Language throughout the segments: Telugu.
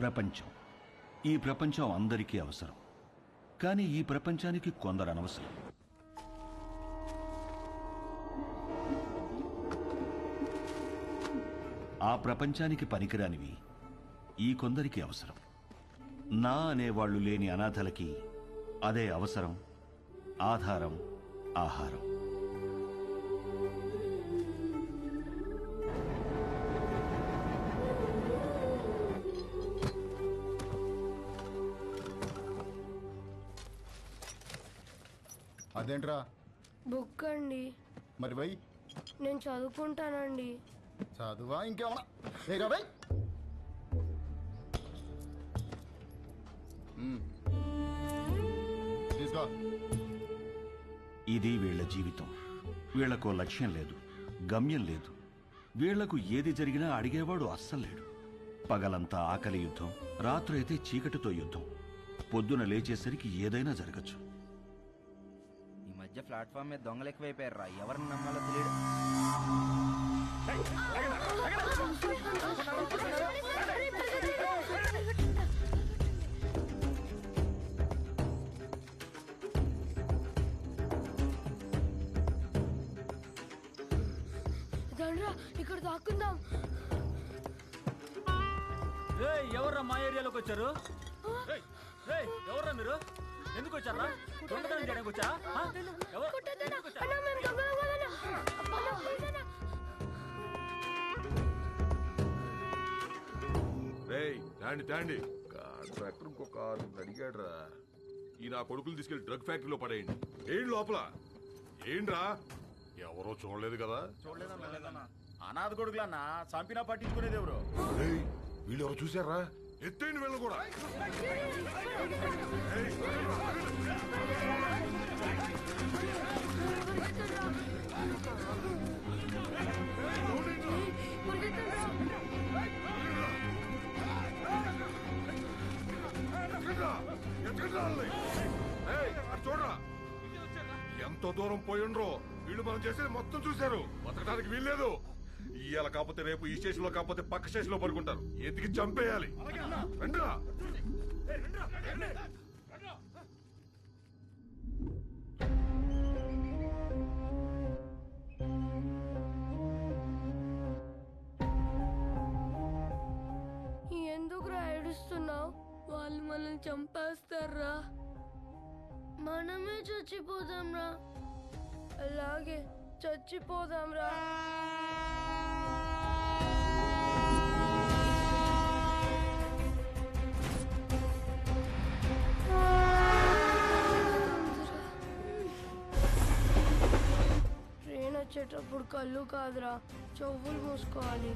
ప్రపంచం. ఈ ప్రపంచం అందరికీ అవసరం. కానీ ఈ ప్రపంచానికి కొందరు అనవసరం. ఆ ప్రపంచానికి పనికిరానివి ఈ కొందరికి అవసరం. నా అనేవాళ్లు లేని అనాథలకి అదే అవసరం, ఆధారం, ఆహారం. అదేంట్రా? బుక్ అండి. మరి వై? నేను చదువుకుంటానండి. చదువా ఇంకేమన్నా? ఏరా బై. తీసుకో. ఇది వీళ్ల జీవితం. వీళ్లకో లక్ష్యం లేదు, గమ్యం లేదు. వీళ్లకు ఏది జరిగినా అడిగేవాడు అస్సలేడు. పగలంతా ఆకలి యుద్ధం, రాత్రైతే చీకటితో యుద్ధం. పొద్దున లేచేసరికి ఏదైనా జరగచ్చు. ప్లాట్ఫామ్ మీద దొంగలు ఎక్కువైపోయారు. ఎవరిని నమ్మాలో తెలియదు. ఇక్కడ దాక్కుందాం. ఎవర్రా మా ఏరియాలోకి వచ్చారు? ఎవర్రా మీరు? ఎందుకు వచ్చారా? దొంగతనం చేయడానికి వచ్చా? తాండి కాంట్రాక్టర్ ఇంకో కారు అడిగాడు రా. ఈ నా కొడుకులు తీసుకెళ్లి డ్రగ్ ఫ్యాక్టరీలో పడేయండి. ఏంటి లోపల? ఏంట్రా? ఎవరో చూడలేదు కదా? అనాథ కొడుకులన్నా చంపినా పట్టించుకునేది ఎవరు? వీళ్ళు ఎవరు చూసారా? ఎత్తేయండి వీళ్ళు కూడా. చూడరా ఎంతో దూరం పోయిండ్రో. వీళ్ళు మనం చేసేది మొత్తం చూశారు. బతకడానికి వీల్లేదు. ఇవాళ కాకపోతే రేపు ఈ స్టేషన్ లో కాకపోతే పక్క స్టేషన్ లో పడుకుంటారు. ఎతికి చంపేయాలి. రండిరా. ఎందుకురా ఏడుస్తున్నావు? వాళ్ళు మనల్ని చంపేస్తారా? మనమే చచ్చిపోదాంరా. అలాగే చచ్చిపోదాంరా. ట్రైన్ వచ్చేటప్పుడు కళ్ళు కాదురా, చెవులు మూసుకోవాలి.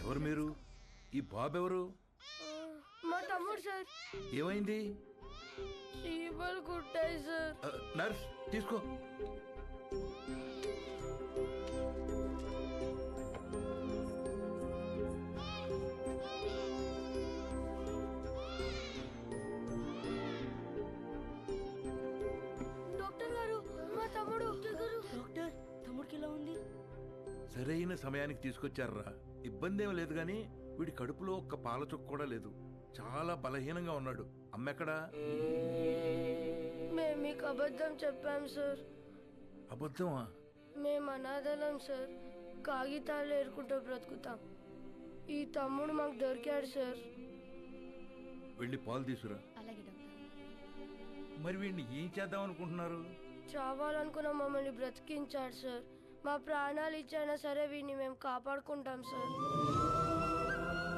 ఎవరు మీరు? ఈ బాబు ఎవరు? మా తమ్ముడు సార్. ఏమైంది? చీమలు కుట్టాయి సార్. నర్స్ తీసుకో. డాక్టర్ గారు, మా తమ్ముడు. డాక్టర్, తమ్ముడికి ఎలా ఉంది? సరైన సమయానికి తీసుకొచ్చారా? ఇబ్బంది ఏం లేదు గాని వీడి కడుపులో ఒక్క పాల చుక్క కూడా లేదు. చాలా బలహీనంగా ఉన్నాడు. అమ్మెక్కడా? మేము మీకు అబద్ధం చెప్పాం సార్. అబద్ధమా? మేము అనాథలం సార్. కాగితాలు ఏరుకుంటూ బ్రతుకుతాం. ఈ తమ్ముడు మాకు దొరికాడు సార్. వెళ్ళి పాలు తీసుకురా. మరి వీడిని ఏం చేద్దాం అనుకుంటున్నారు? చావాలనుకున్న మమ్మల్ని బ్రతికించాడు సార్. మా ప్రాణాలు ఇచ్చైనా సరే వీడిని మేము కాపాడుకుంటాం సార్.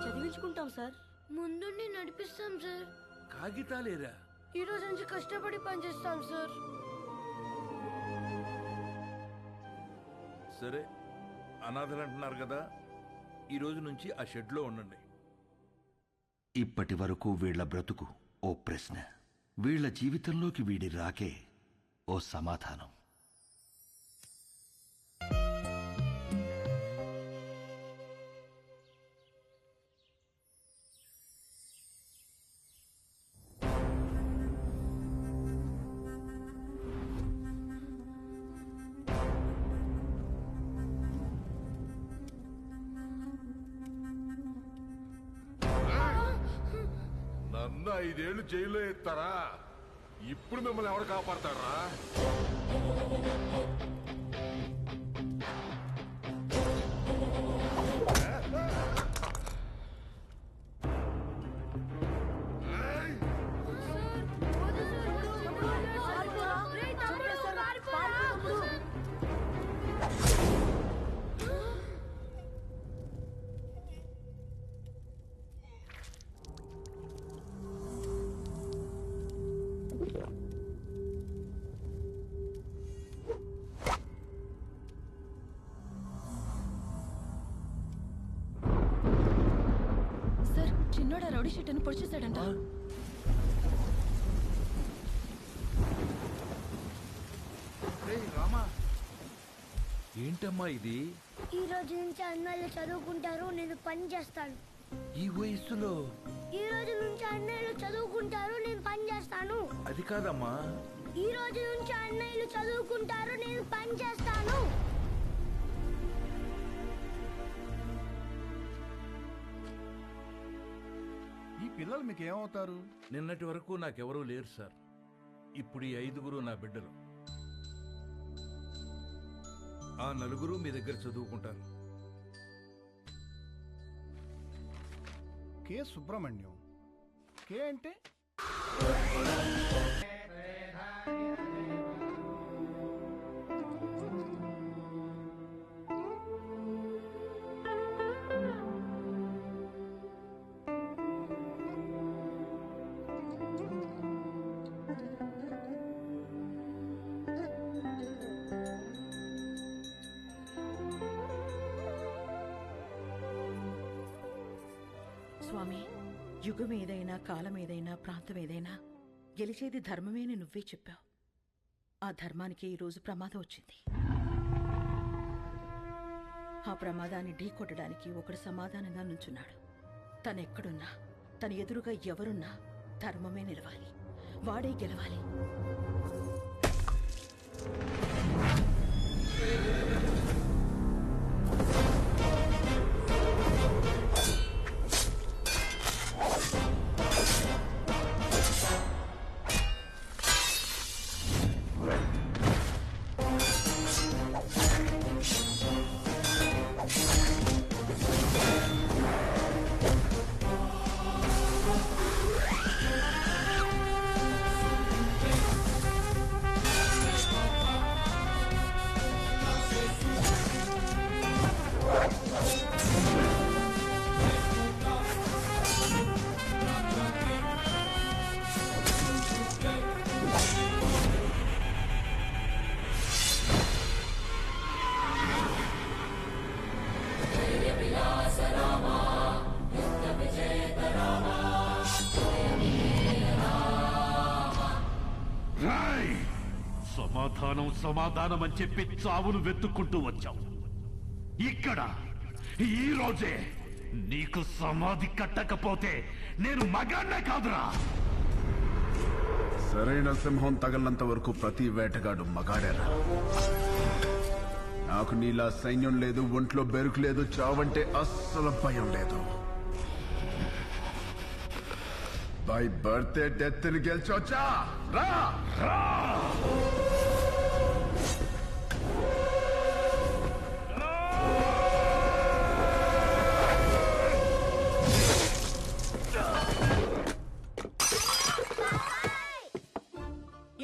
చదివించుకుంటాం సార్. ముందుండి నడిపిస్తాం సార్. కాగితాలేరా? ఈ రోజు నుంచి కష్టపడి పనిచేస్తాం సార్. సరే, అనాథలు అంటున్నారు కదా, ఈ రోజు నుంచి ఆ షెడ్లో ఉండండి. ఇప్పటి వరకు వీళ్ల బ్రతుకు ఓ ప్రశ్న, వీళ్ల జీవితంలోకి వీడి రాకే ఓ సమాధానం. నన్ను 5 ఏళ్ళు జైల్లో ఎత్తారా? ఇప్పుడు మిమ్మల్ని ఎవరు కాపాడతారా? సార్, చిన్నోడా రౌడీ షీట్ను పొడిచేశాడంట. రామా, ఏంటమ్మా ఇది? ఈ రోజు నుంచి అన్నయ్యలు చదువుకుంటారు, నేను పని చేస్తాను. ఈ వయస్సులో? ఈ రోజు నుంచి అన్నయ్యలు చదువుకుంటారు, నేను పని చేస్తాను. అది కాదమ్మా. ఈ రోజు నుంచి అన్నయ్యలు చదువుకుంటారు, నేను పని చేస్తాను. ఈ పిల్లలు మీకు ఏమవుతారు? నిన్నటి వరకు నాకెవరూ లేరు సార్. ఇప్పుడు ఈ 5గురు నా బిడ్డలు. ఆ 4 మీ దగ్గర చదువుకుంటారు. కే సుబ్రహ్మణ్యం. కే అంటే స్వామి, యుగం ఏదైనా, కాలం ఏదైనా, ప్రాంతం ఏదైనా గెలిచేది ధర్మమే అని నువ్వే చెప్పావు. ఆ ధర్మానికి ఈరోజు ప్రమాదం వచ్చింది. ఆ ప్రమాదాన్ని ఢీకొట్టడానికి ఒకడు సమాధానంగా నుంచున్నాడు. తనెక్కడున్నా, తన ఎదురుగా ఎవరున్నా ధర్మమే నిలవాలి, వాడే గెలవాలి. సమాధానం సమాధానం అని చెప్పి చావును వెతుక్కుంటూ వచ్చావు. ఇక్కడ ఈ రోజే నీకు సమాధి కట్టకపోతే నేను మగాన్నే కాదురా. సరైన సింహం తగలంత వరకు ప్రతి వేటగాడు మగాడేరా. నాకు నీలా సైన్యం లేదు, ఒంట్లో బెరుకు లేదు, చావంటే అస్సలు భయం లేదు. బై బర్త్డే డెత్ ని గెలిచొచ్చా రా.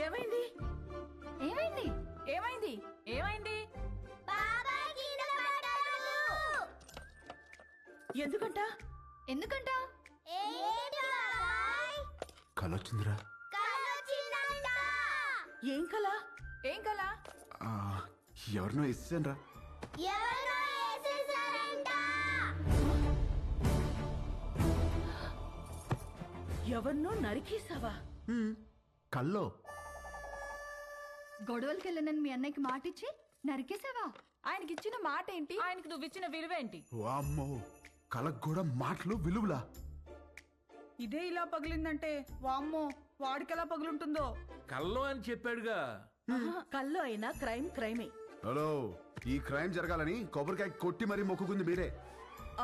ఏమైంది ఏమైంది ఏమైంది ఏమైంది ఎందుకంట ఎందుకంట కలొచ్చిందిరా. ఏం కల? ఏం కలా? ఎవరినో ఇస్తానరా. ఎవరినో నరికేసావా? కల్లో గొడవలకి వెళ్ళనని మీ అన్నయ్యకి మాటిచ్చి నరికేసావా? ఆయనకి ఇచ్చిన మాట ఏంటి? ఆయనకి నువ్వు ఇచ్చిన విలువేంటి? వామ్మో, కలకు కూడా మాటలు విలువలా. ఇదే ఇలా పగిలిందంటే వామ్మో వాడికెలా పగులుంటుందో. కల్లో అని చెప్పాడుగా. కల్లో అయినా క్రైమ్ క్రైమే. హలో, ఈ క్రైమ్ జరగాలని కొబ్బరికాయ కొట్టి మరీ మొక్కుకుంది మీరే.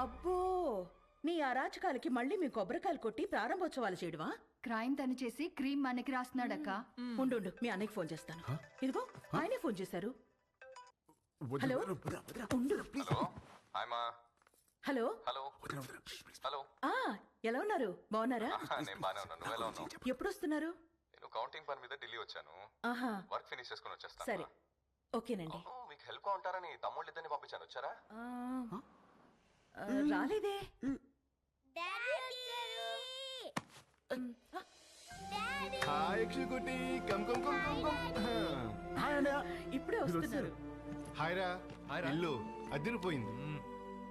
అబ్బో, నీ అరాచకాలకి మళ్ళీ మీ కొబ్బరికాయలు కొట్టి ప్రారంభోత్సవాలు చేయడమా? క్రైమ్ తను చేసి క్రీమ్ మనకి రాస్తున్నాడక్క. ఉండు మీ అన్నయ్యకి ఫోన్ చేస్తాను. ఇదిగో ఆయనే ఫోన్ చేశారు. హలో ఉండు ప్లీజ్. హలో హలో ఆ ఎలా ఉన్నారు? బాగున్నారా? నేను బానే ఉన్నాను. నువ్వు ఎలా ఉన్నావు? ఎప్పుడు వస్తున్నారు? నేను కౌంటింగ్ పని మీద ఢిల్లీ వచ్చాను. ఆహా, వర్క్ ఫినిష్ చేసుకుని వచ్చేస్తాను. సరే ఓకేనండి. మీకు హెల్ప్ గా ఉంటారని తమ్ముళ్ళు ఇద్దరిని పంపించాను. వచ్చారా? రాలేదే. ఇప్పుడే వస్తున్నారు. ఇల్లు అదిరిపోయింది.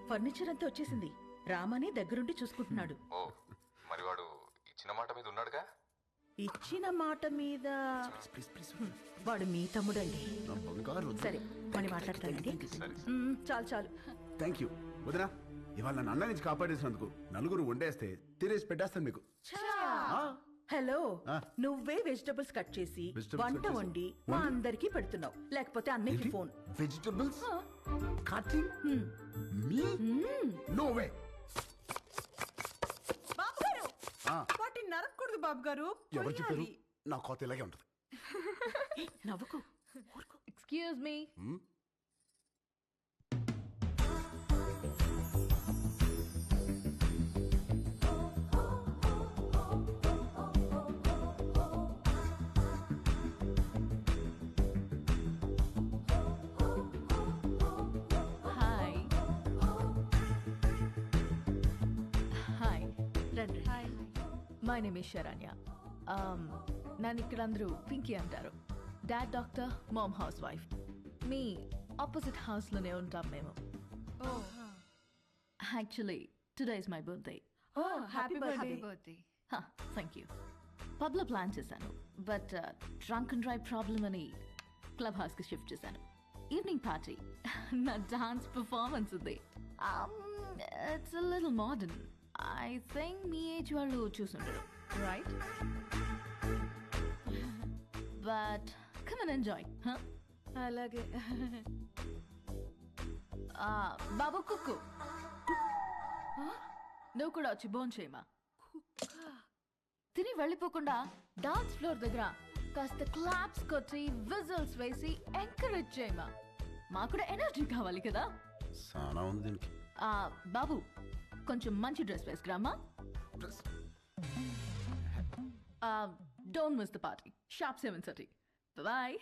ఫర్నిచర్ అంతా వచ్చేసింది. రామని దగ్గరుండి చూసుకుంటున్నాడు. ఓ, మరి వాడు ఇచ్చిన మాట మీద ఉన్నాడుగా? ఇచ్చిన మాట మీద వాడు మీ తమ్ముడండి. సరే మళ్ళీ మాట్లాడతానండి. చాలు చాలు. థ్యాంక్ యూ వదినా. ఇవాళ నన్ను అన్న నుంచి కాపాడేసినందుకు నలుగురు వండేస్తే తినేసి పెట్టేస్తాను మీకు. హలో, నువ్వే వెజిటబుల్స్ కట్ చేసి వంట వండి మా అందరికి పెడుతున్నావు. లేకపోతే అన్నయ్యకి ఫోన్. వెజిటబుల్స్ కటింగ్ మీ? No way. బాబు గారు వాటిని నరకూడదు బాబు గారు. ఎవరు చెప్పారు? నా కోత ఇలాగే ఉంటది. నవ్వుకో. Excuse me. హాయ్ హాయ్ రండి. Hi, my name is Saranya. నన్ను ఇక్కడ అందరూ పింకీ అంటారు. Dad doctor, mom house wife. మీ ఆపోజిట్ హౌస్లోనే ఉంటాం మేము. Actually today is my birthday. Happy birthday. Thank you. పబ్లో ప్లాన్ చేశాను, but drunk and drive problem అని క్లబ్ హౌస్కి షిఫ్ట్ చేశాను. ఈవినింగ్ పార్టీ, నా డాన్స్ పర్ఫార్మెన్స్ ఉంది. It's a little modern. I think మీ ఏజ్ వాళ్ళు చూసుంటారు, right? But come and enjoy. అలాగే. బాబు కుక్కు, నువ్వు కూడా వచ్చి బోన్ చేయమా. తిని వెళ్ళిపోకుండా డాన్స్ ఫ్లోర్ దగ్గర కాస్త క్లాప్స్ కొట్టి విజిల్స్ వేసి ఎంకరేజ్ చేయమా. మాకు కూడా ఎనర్జీ కావాలి కదా. సానా ఉంది దీనికి. బాబు కొంచెం మంచి డ్రెస్ వేసుకురామా. Don't miss the party. Sharp 7:30. Bye.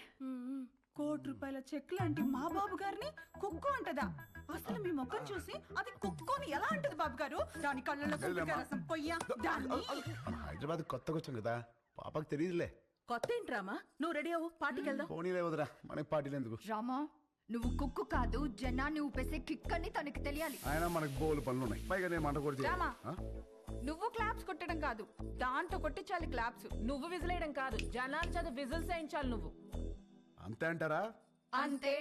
₹1,00,00,000 cheque లాంటి మా బాబు గారిని కుక్కు అంటదా? అసలు మీ ముఖం చూసి అది కుక్కుని ఎలా అంటది బాబు గారు? దాని కళ్ళలో కొబ్బరికాయ రసం పొయ్యా. హైదరాబాద్ కొత్తగా వచ్చాం కదా, పాపకు తెలియదులే. కొత్త ఏంట్రామా? నువ్వు రెడీ అవ్వు, పార్టీకి వెళ్దాం. పోనీలే వదరా, మనకి పార్టీలు ఎందుకు? రామా, నువ్వు కుక్కు కాదు, జనాన్ని ఊపేసే కిక్ అని తనకి తెలియాలి. ఆయన మనకు బోలు పనులు ఉన్నాయి, పైగా నేను మంట కూడా రామా, నువ్వు క్లాప్స్ కొట్టడం కాదు, దాంతో కొట్టించాలి క్లాప్స్. నువ్వు విజిలేయడం కాదు, జనాల చేత విజిల్స్ వేయించాలి నువ్వు. అంతే అంటారా? అంతే.